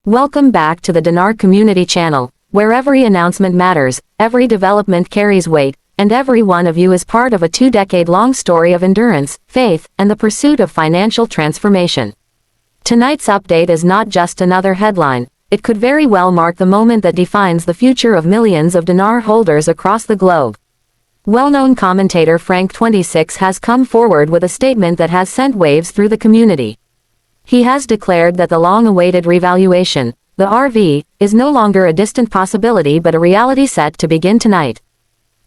Welcome back to the Dinar Community Channel, where every announcement matters, every development carries weight, and every one of you is part of a 2-decade-long story of endurance, faith, and the pursuit of financial transformation. Tonight's update is not just another headline. It could very well mark the moment that defines the future of millions of dinar holders across the globe. Well-known commentator Frank26 has come forward with a statement that has sent waves through the community. He has declared that the long-awaited revaluation, the RV, is no longer a distant possibility but a reality set to begin tonight.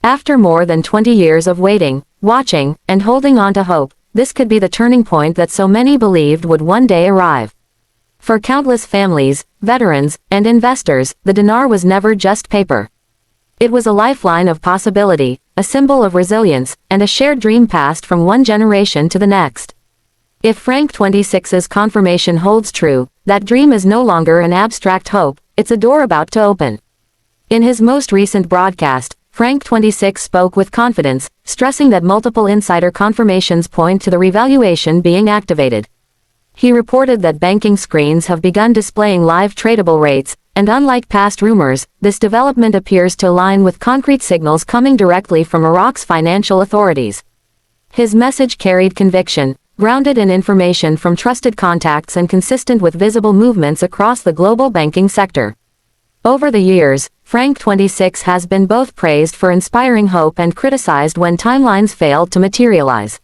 After more than 20 years of waiting, watching, and holding on to hope, this could be the turning point that so many believed would one day arrive. For countless families, veterans, and investors, the dinar was never just paper. It was a lifeline of possibility, a symbol of resilience, and a shared dream passed from one generation to the next. If Frank26's confirmation holds true, that dream is no longer an abstract hope, it's a door about to open. In his most recent broadcast, Frank26 spoke with confidence, stressing that multiple insider confirmations point to the revaluation being activated. He reported that banking screens have begun displaying live tradable rates, and unlike past rumors, this development appears to align with concrete signals coming directly from Iraq's financial authorities. His message carried conviction, grounded in information from trusted contacts and consistent with visible movements across the global banking sector. Over the years, Frank26 has been both praised for inspiring hope and criticized when timelines failed to materialize.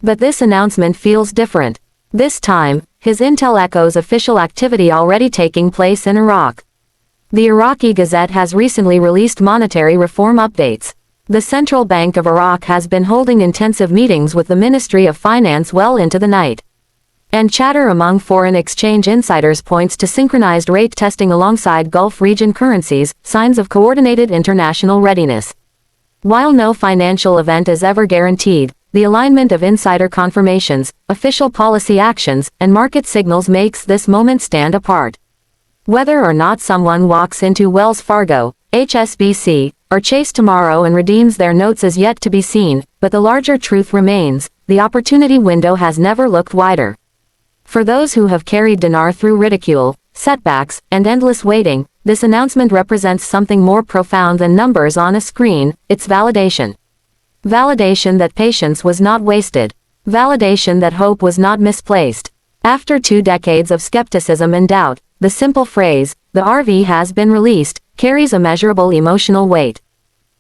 But this announcement feels different. This time, his intel echoes official activity already taking place in Iraq. The Iraqi Gazette has recently released monetary reform updates. The Central Bank of Iraq has been holding intensive meetings with the Ministry of Finance well into the night. And chatter among foreign exchange insiders points to synchronized rate testing alongside Gulf region currencies, signs of coordinated international readiness. While no financial event is ever guaranteed, the alignment of insider confirmations, official policy actions, and market signals makes this moment stand apart. Whether or not someone walks into Wells Fargo, HSBC, or Chase tomorrow and redeems their notes is yet to be seen, but the larger truth remains: the opportunity window has never looked wider. For those who have carried dinar through ridicule, setbacks, and endless waiting, this announcement represents something more profound than numbers on a screen. It's validation. Validation that patience was not wasted. Validation that hope was not misplaced. After 2 decades of skepticism and doubt, the simple phrase, "the RV has been released," carries a measurable emotional weight.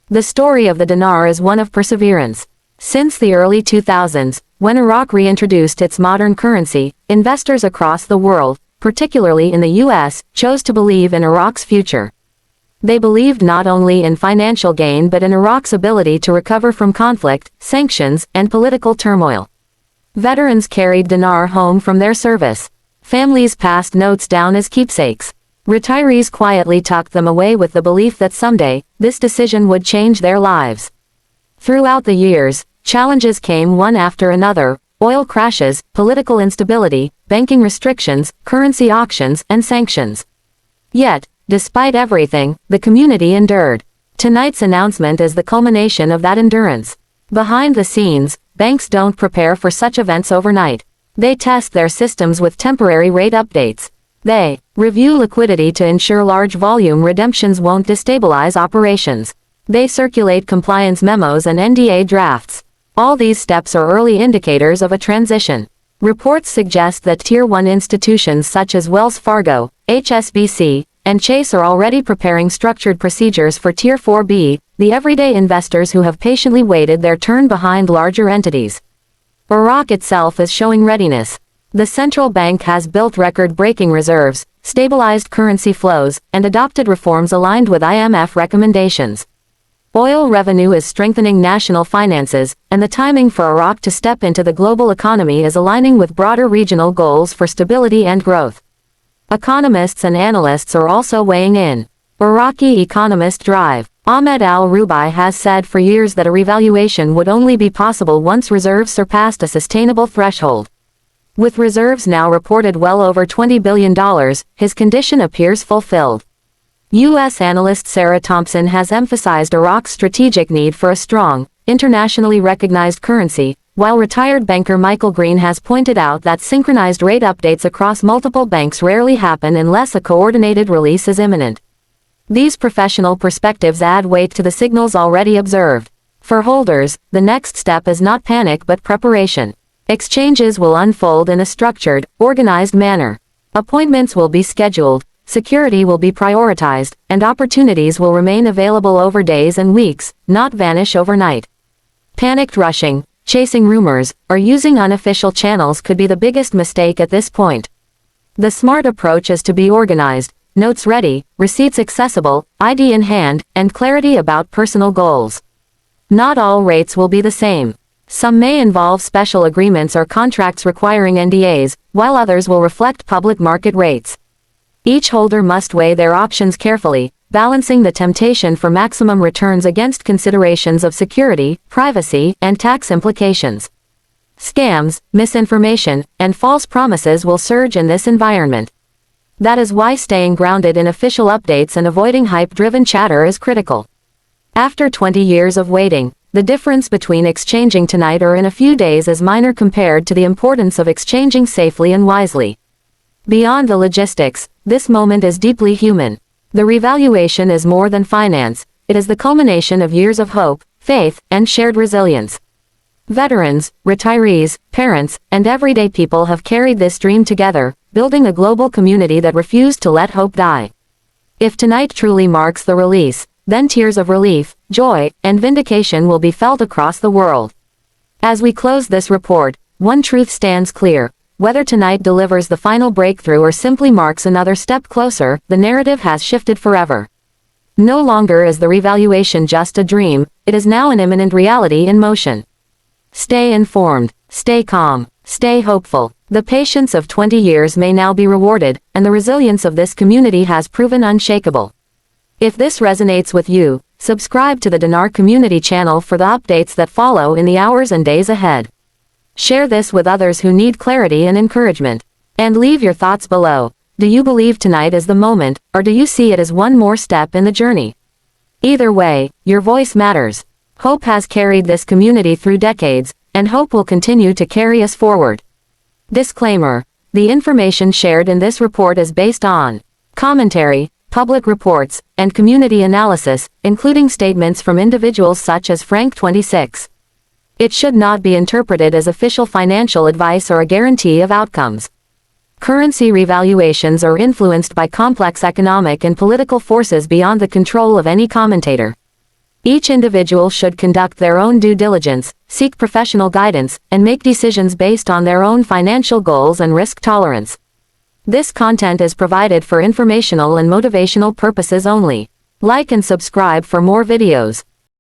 The story of the dinar is one of perseverance. Since the early 2000s, when Iraq reintroduced its modern currency, investors across the world, particularly in the US, chose to believe in Iraq's future. They believed not only in financial gain but in Iraq's ability to recover from conflict, sanctions, and political turmoil. Veterans carried dinar home from their service. Families passed notes down as keepsakes. Retirees quietly tucked them away with the belief that someday, this decision would change their lives. Throughout the years, challenges came one after another: oil crashes, political instability, banking restrictions, currency auctions, and sanctions. Yet, despite everything, the community endured. Tonight's announcement is the culmination of that endurance. Behind the scenes, banks don't prepare for such events overnight. They test their systems with temporary rate updates. They review liquidity to ensure large volume redemptions won't destabilize operations. They circulate compliance memos and NDA drafts. All these steps are early indicators of a transition. Reports suggest that Tier 1 institutions such as Wells Fargo, HSBC, and Chase are already preparing structured procedures for Tier 4B, the everyday investors who have patiently waited their turn behind larger entities. Iraq itself is showing readiness. The central bank has built record-breaking reserves, stabilized currency flows, and adopted reforms aligned with IMF recommendations. Oil revenue is strengthening national finances, and the timing for Iraq to step into the global economy is aligning with broader regional goals for stability and growth. Economists and analysts are also weighing in. Iraqi economist Drive Ahmed al-Rubai has said for years that a revaluation would only be possible once reserves surpassed a sustainable threshold. With reserves now reported well over $20 billion, his condition appears fulfilled. U.S. analyst Sarah Thompson has emphasized Iraq's strategic need for a strong, internationally recognized currency, while retired banker Michael Green has pointed out that synchronized rate updates across multiple banks rarely happen unless a coordinated release is imminent. These professional perspectives add weight to the signals already observed. For holders, the next step is not panic but preparation. Exchanges will unfold in a structured, organized manner. Appointments will be scheduled, security will be prioritized, and opportunities will remain available over days and weeks, not vanish overnight. Panicked rushing, chasing rumors, or using unofficial channels could be the biggest mistake at this point. The smart approach is to be organized, notes ready, receipts accessible, ID in hand, and clarity about personal goals. Not all rates will be the same. Some may involve special agreements or contracts requiring NDAs, while others will reflect public market rates. Each holder must weigh their options carefully, balancing the temptation for maximum returns against considerations of security, privacy, and tax implications. Scams, misinformation, and false promises will surge in this environment. That is why staying grounded in official updates and avoiding hype-driven chatter is critical. After 20 years of waiting, the difference between exchanging tonight or in a few days is minor compared to the importance of exchanging safely and wisely. Beyond the logistics, this moment is deeply human. The revaluation is more than finance, it is the culmination of years of hope, faith, and shared resilience. Veterans, retirees, parents, and everyday people have carried this dream together, building a global community that refused to let hope die. If tonight truly marks the release, then tears of relief, joy, and vindication will be felt across the world. As we close this report, one truth stands clear. Whether tonight delivers the final breakthrough or simply marks another step closer, the narrative has shifted forever. No longer is the revaluation just a dream, it is now an imminent reality in motion. Stay informed, stay calm, stay hopeful. The patience of 20 years may now be rewarded, and the resilience of this community has proven unshakable. If this resonates with you, subscribe to the Dinar Community channel for the updates that follow in the hours and days ahead. Share this with others who need clarity and encouragement. And leave your thoughts below. Do you believe tonight is the moment, or do you see it as one more step in the journey? Either way, your voice matters. Hope has carried this community through decades, and hope will continue to carry us forward. Disclaimer: the information shared in this report is based on commentary, public reports, and community analysis, including statements from individuals such as Frank26. It should not be interpreted as official financial advice or a guarantee of outcomes. Currency revaluations are influenced by complex economic and political forces beyond the control of any commentator. Each individual should conduct their own due diligence, seek professional guidance, and make decisions based on their own financial goals and risk tolerance. This content is provided for informational and motivational purposes only. Like and subscribe for more videos.